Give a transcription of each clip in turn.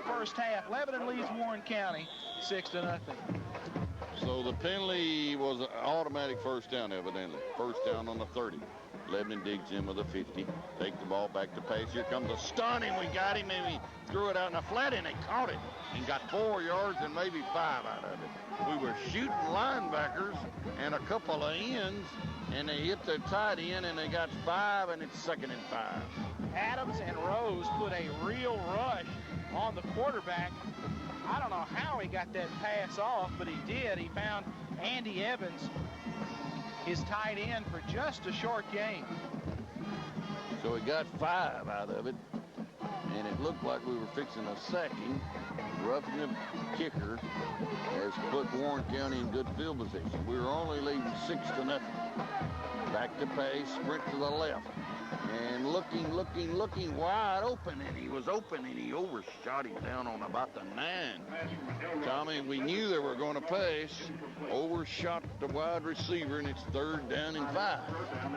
First half, Lebanon leads Warren County 6-0. So the penalty was an automatic first down, evidently. First down on the 30. Lebanon digs in with a 50. Take the ball back to pass. Here comes a stun, and we got him, and we threw it out in the flat, and they caught it and got 4 yards and maybe 5 out of it. We were shooting linebackers and a couple of ends, and they hit their tight end, and they got 5, and it's 2nd and 5. Adams and Rose put a real rush on the quarterback. I don't know how he got that pass off, but he did. He found Andy Evans, his tight end, for just a short gain. So he got 5 out of it, and it looked like we were fixing a sacking. Roughing the kicker has put Warren County in good field position. We were only leading 6-0. Back to pass, sprint to the left. And looking wide open, and he was open, and he overshot him down on about the 9. Tommy, we knew they were going to pass, overshot the wide receiver, and it's 3rd down and 5.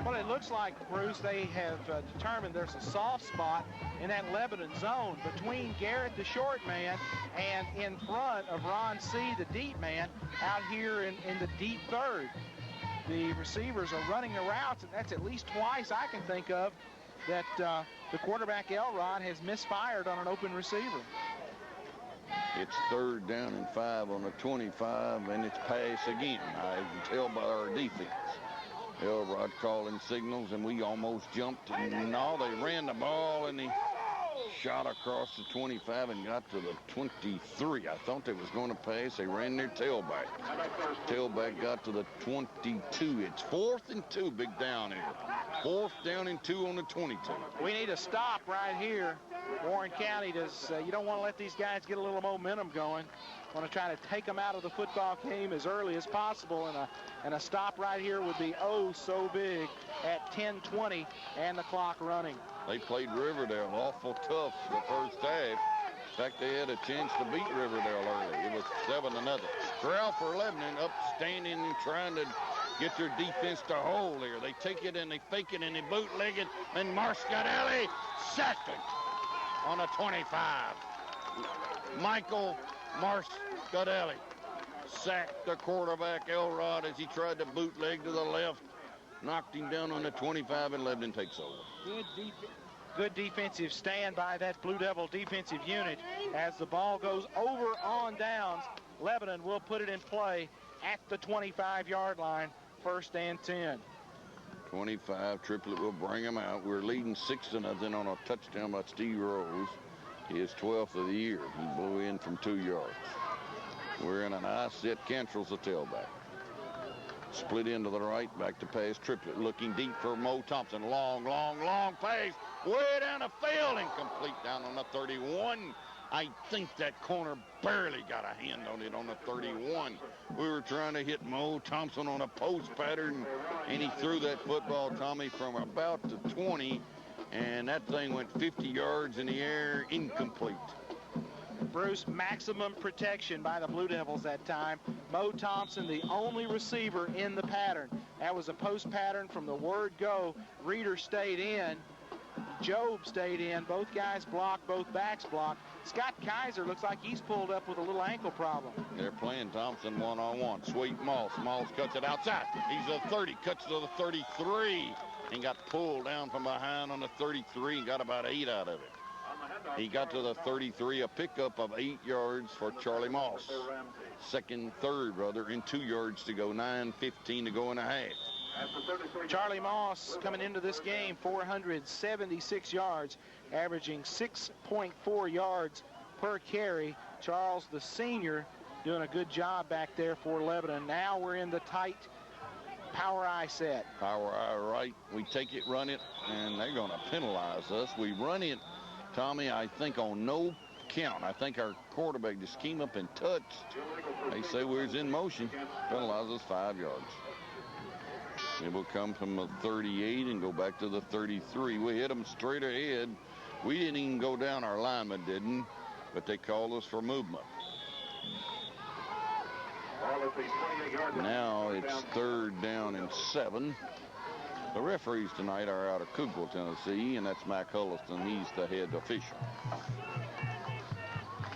Well, it looks like, Bruce, they have determined there's a soft spot in that Lebanon zone between Garrett, the short man, and in front of Ron C., the deep man, out here in the deep 3rd. The receivers are running the routes, and that's at least twice I can think of that the quarterback, Elrod, has misfired on an open receiver. It's 3rd down and 5 on the 25, and it's pass again. I can tell by our defense. Elrod calling signals, and we almost jumped, and no, they ran the ball, and he shot across the 25 and got to the 23. I thought they was going to pass. They ran their tailback. Tailback got to the 22. It's 4th and 2, big down here. 4th down and 2 on the 22. We need a stop right here. Warren County does. You don't want to let these guys get a little momentum going. Want to try to take them out of the football game as early as possible, and a stop right here would be oh so big at 10:20 and the clock running. They played Riverdale awful tough the first half. In fact, they had a chance to beat Riverdale early. It was 7-0. Corral for Lebanon, upstanding and trying to get their defense to hold here. They take it and they fake it and they bootleg it, and Marscadelli sacked it on a 25. Michael Marscadelli sacked the quarterback, Elrod, as he tried to bootleg to the left. Knocked him down on the 25, and Lebanon takes over. Good defensive stand by that Blue Devil defensive unit. As the ball goes over on downs, Lebanon will put it in play at the 25-yard line, 1st and 10. 25, Triplet will bring him out. We're leading 6-0 on a touchdown by Steve Rose. His 12th of the year. He blew in from 2 yards. We're in an eye set. Cantrell's the tailback. Split into the right, back to pass. Triplet looking deep for Mo Thompson. Long pass. Way down the field, incomplete down on the 31. I think that corner barely got a hand on it on the 31. We were trying to hit Mo Thompson on a post pattern, and he threw that football, Tommy, from about the 20, and that thing went 50 yards in the air, incomplete. Bruce, maximum protection by the Blue Devils that time. Mo Thompson, the only receiver in the pattern. That was a post pattern from the word go. Reeder stayed in. Job stayed in. Both guys blocked. Both backs blocked. Scott Kaiser looks like he's pulled up with a little ankle problem. They're playing Thompson one-on-one. Sweet Moss. Moss cuts it outside. He's a 30. Cuts to the 33. And got pulled down from behind on the 33 and got about 8 out of it. He got to the 33, a pickup of 8 yards for Charlie Moss. 2nd, 3rd, and 2 yards to go. 9:15 to go in a half. Charlie Moss coming into this game 476 yards, averaging 6.4 yards per carry. Charles, the senior, doing a good job back there for Lebanon. Now we're in the tight power eye set. Power eye right. We take it, run it, and they're going to penalize us. We run it, Tommy, I think on no count. I think our quarterback just came up and touched. They say we're in motion. Penalize us 5 yards. It will come from the 38 and go back to the 33. We hit them straight ahead. We didn't even go down. Our lineman didn't, but they called us for movement. Now it's 3rd down and 7. The referees tonight are out of Cookville, Tennessee, and that's Mac Hulliston. He's the head official.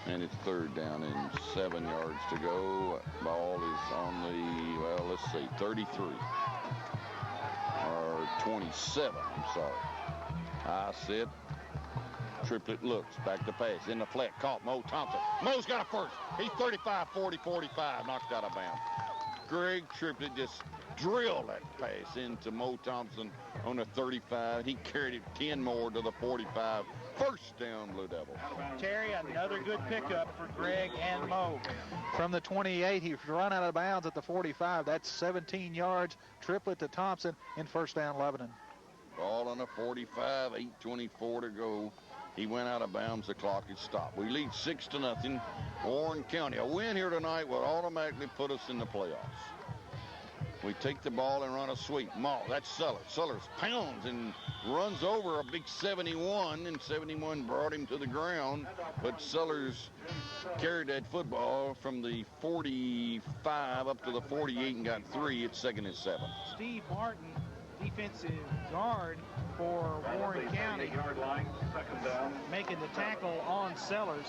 And it's 3rd down and 7 yards to go. Ball is on the, well, let's see, 33. Or 27, I'm sorry. I said, Triplet looks, back to pass, in the flat, caught Mo Thompson. Mo's got a first. He's 35, 40, 45, knocked out of bounds. Greg Triplet just drilled that pass into Mo Thompson on the 35. He carried it 10 more to the 45. First down, Blue Devils. Terry, another good pickup for Greg and Mo. From the 28, he's run out of bounds at the 45. That's 17 yards. Triplet to Thompson in first down, Lebanon. Ball on the 45, 8:24 to go. He went out of bounds. The clock is stopped. We lead 6-0. Warren County. A win here tonight will automatically put us in the playoffs. We take the ball and run a sweep. That's Sellers. Sellers pounds and runs over a big 71, and 71 brought him to the ground. But Sellers carried that football from the 45 up to the 48 and got 3. It's 2nd and 7. Steve Martin, defensive guard for Warren County, making the tackle on Sellers.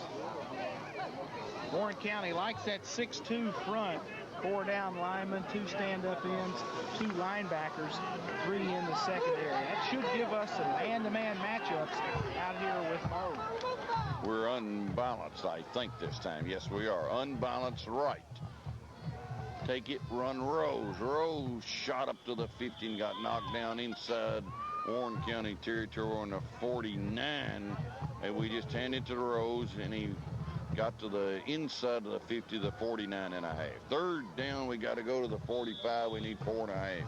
Warren County likes that 6-2 front. 4 down linemen, 2 stand-up ends, 2 linebackers, 3 in the secondary. That should give us some man-to-man matchups out here with Mo. We're unbalanced, I think, this time. Yes, we are. Unbalanced right. Take it, run Rose. Rose shot up to the 50 and got knocked down inside Warren County territory on the 49. And we just handed it to Rose, and he got to the inside of the 50, the 49 and a half. 3rd down, we got to go to the 45. We need 4 and a half.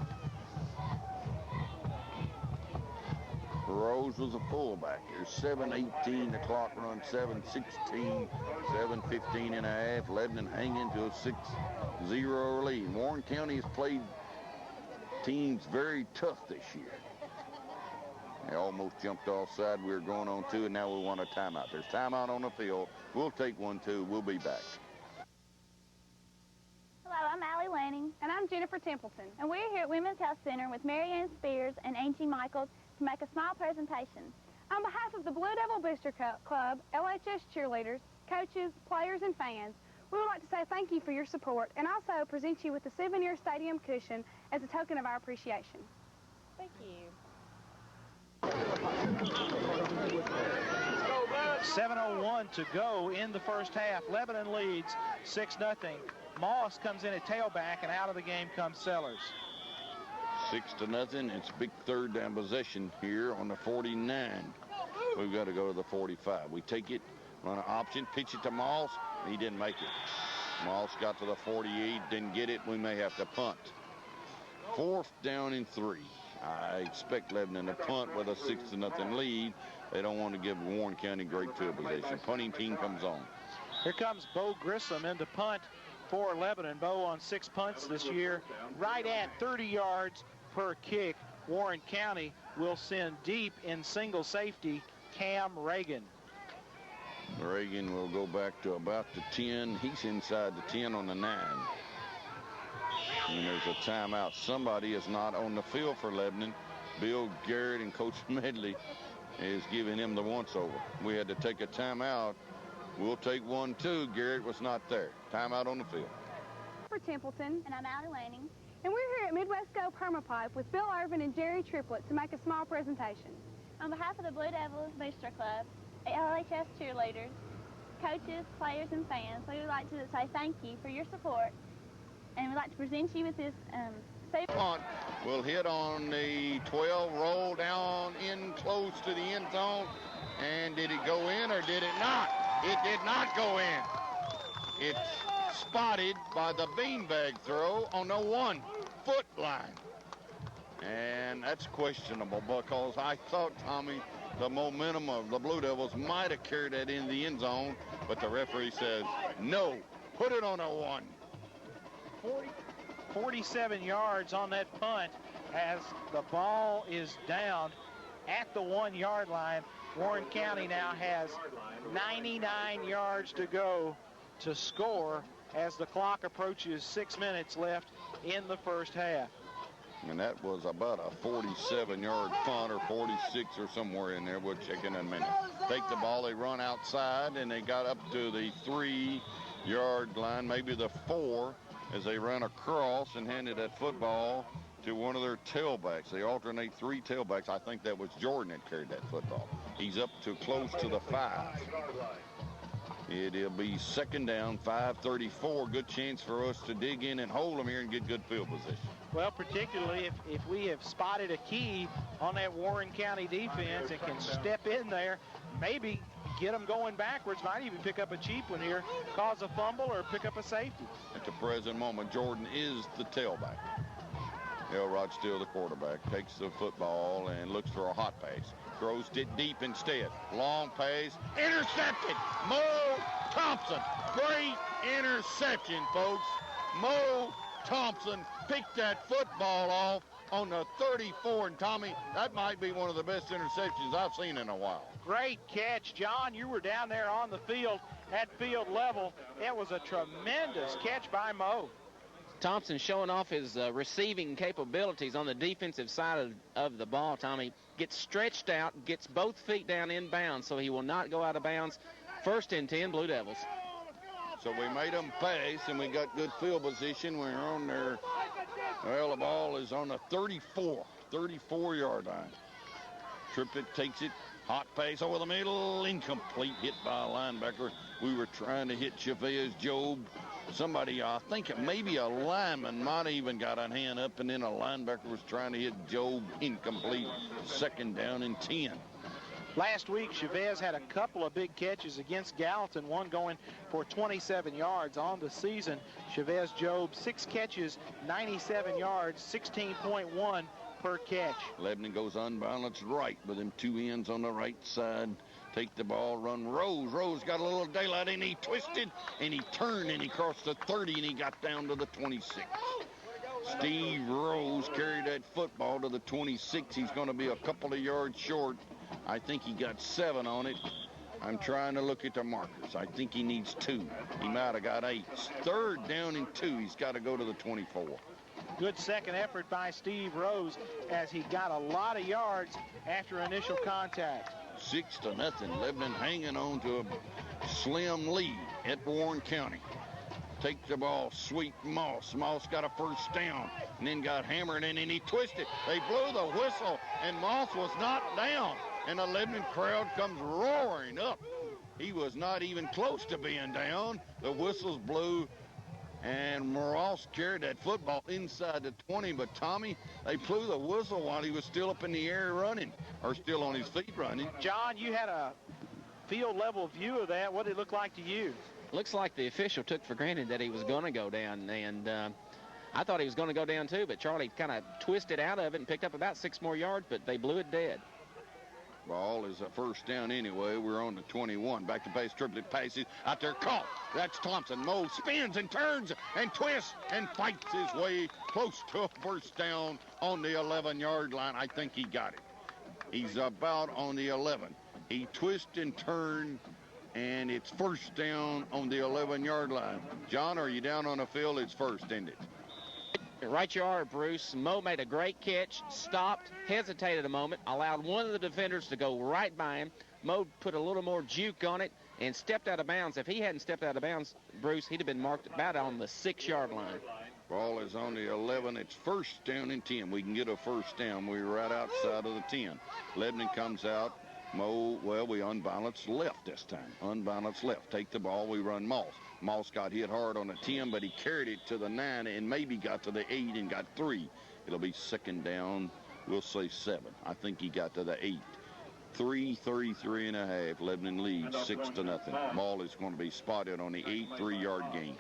Rose was a fullback. There's 7:18. The clock runs 7:16, 7:15 and a half. Lebanon hanging to a 6-0 lead. Warren County has played teams very tough this year. They almost jumped offside. We were going on 2, and now we want a timeout. There's timeout on the field. We'll take 1, 2. We'll be back. Hello, I'm Allie Lanning. And I'm Jennifer Templeton. And we're here at Women's Health Center with Mary Ann Spears and Angie Michaels to make a small presentation. On behalf of the Blue Devil Booster Club, LHS cheerleaders, coaches, players, and fans, we would like to say thank you for your support and also present you with the souvenir stadium cushion as a token of our appreciation. Thank you. 7:01 to go in the first half. Lebanon leads 6-0. Moss comes in at tailback, and out of the game comes Sellers. 6-0. It's a big 3rd down possession here on the 49. We've got to go to the 45. We take it, run an option, pitch it to Moss. He didn't make it. Moss got to the 48, didn't get it. We may have to punt. 4th down and 3. I expect Lebanon to punt with a 6-0 lead. They don't want to give Warren County great field position. Punting team comes on. Here comes Bo Grissom in to punt for Lebanon. Bo on 6 punts this year, right at 30 yards per kick. Warren County will send deep in single safety Cam Reagan. Reagan will go back to about the 10. He's inside the 10 on the 9. And there's a timeout. Somebody is not on the field for Lebanon. Bill Garrett and Coach Medley is giving him the once-over. We had to take a timeout. We'll take 1, 2. Garrett was not there. Timeout on the field. For Templeton. And I'm Allie Lanning. And we're here at Midwest Go Permapipe with Bill Irvin and Jerry Triplett to make a small presentation. On behalf of the Blue Devils Booster Club, LHS cheerleaders, coaches, players, and fans, we would like to say thank you for your support. And we'd like to present you with this punt will hit on the 12, roll down in close to the end zone. And did it go in or did it not? It did not go in. It's spotted by the beanbag throw on the 1-foot line. And that's questionable because I thought, Tommy, the momentum of the Blue Devils might have carried that in the end zone, but the referee says, no, put it on a 1. 47 yards on that punt as the ball is down at the 1-yard line. Warren County now has 99 yards to go to score as the clock approaches 6 minutes left in the first half. And that was about a 47-yard punt or 46 or somewhere in there. We'll check in a minute. Take the ball, they run outside, and they got up to the 3-yard line, maybe the 4, as they run across and handed that football to one of their tailbacks. They alternate 3 tailbacks. I think that was Jordan that carried that football. He's up to close to the 5. It'll be second down, 5:34. Good chance for us to dig in and hold them here and get good field position. Well, particularly if we have spotted a key on that Warren County defense and can step in there, maybe get them going backwards, might even pick up a cheap one here, cause a fumble or pick up a safety. At the present moment, Jordan is the tailback. Elrod's still the quarterback, takes the football and looks for a hot pass. Throws it deep instead. Long pass, intercepted. Mo Thompson, great interception, folks. Mo Thompson picked that football off on the 34, and Tommy, that might be one of the best interceptions I've seen in a while. Great catch, John. You were down there on the field at field level. It was a tremendous catch by Mo. Thompson showing off his receiving capabilities on the defensive side of the ball, Tommy. Gets stretched out, gets both feet down in bounds, so he will not go out of bounds. First and 10, Blue Devils. So we made them pass, and we got good field position. We're on there. Well, the ball is on the 34-yard line. Triplett takes it. Hot pass over the middle. Incomplete. Hit by a linebacker. We were trying to hit Chavez Job. Somebody, I think maybe a lineman might have even got a hand up, and then a linebacker was trying to hit Job. Incomplete. Second down and 10. Last week, Chavez had a couple of big catches against Gallatin, one going for 27 yards on the season. Chavez Job, 6 catches, 97 yards, 16.1 per catch. Lebanon goes unbalanced right with them 2 ends on the right side. Take the ball, run Rose. Rose got a little daylight, and he twisted, and he turned, and he crossed the 30, and he got down to the 26. Steve Rose carried that football to the 26. He's going to be a couple of yards short. I think he got 7 on it. I'm trying to look at the markers. I think he needs 2. He might have got 8. Third down and 2. He's got to go to the 24. Good second effort by Steve Rose as he got a lot of yards after initial contact. 6-0. Lebanon hanging on to a slim lead at Warren County. Take the ball, sweep Moss. Moss got a first down and then got hammered, and then he twisted. They blew the whistle, and Moss was knocked down, and the Lebanon crowd comes roaring up. He was not even close to being down. The whistles blew, and Moss carried that football inside the 20, but Tommy, they blew the whistle while he was still up in the air running, or still on his feet running. John, you had a field level view of that. What did it look like to you? Looks like the official took for granted that he was going to go down, and I thought he was going to go down too, but Charlie kind of twisted out of it and picked up about 6 more yards, but they blew it dead. Ball is a first down anyway. We're on the 21. Back to base, Triplett passes out there, caught. That's Thompson. Mo spins and turns and twists and fights his way close to a first down on the 11-yard line. I think he got it. He's about on the 11. He twists and turned, and it's first down on the 11-yard line. John, are you down on the field? It's first, isn't it? Right you are, Bruce. Mo made a great catch, stopped, hesitated a moment, allowed one of the defenders to go right by him. Mo put a little more juke on it and stepped out of bounds. If he hadn't stepped out of bounds, Bruce, he'd have been marked about on the 6-yard line. Ball is on the 11. It's first down and 10. We can get a first down. We're right outside of the 10. Lebanon comes out. Mo, well, we unbalanced left this time. Unbalanced left. Take the ball. We run Moss. Moss got hit hard on the 10, but he carried it to the 9 and maybe got to the 8 and got 3. It'll be second down. We'll say 7. I think he got to the 8. 3:33 and a half. Lebanon leads 6-0. Ball is going to be spotted on the 8 3-yard gain.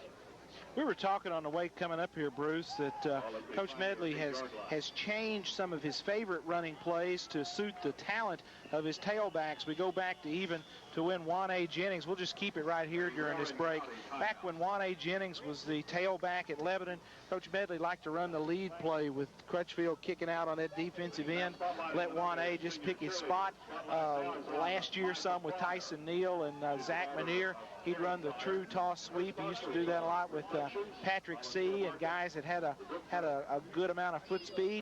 We were talking on the way coming up here, Bruce, that Coach Medley has changed some of his favorite running plays to suit the talent of his tailbacks. We go back to when Juan A. Jennings, we'll just keep it right here during this break. Back when Juan A. Jennings was the tailback at Lebanon, Coach Medley liked to run the lead play with Crutchfield kicking out on that defensive end. Let Juan A. just pick his spot. Last year, some with Tyson Neal and Zach Manier. He'd run the true toss sweep. He used to do that a lot with Patrick C. and guys that had a good amount of foot speed.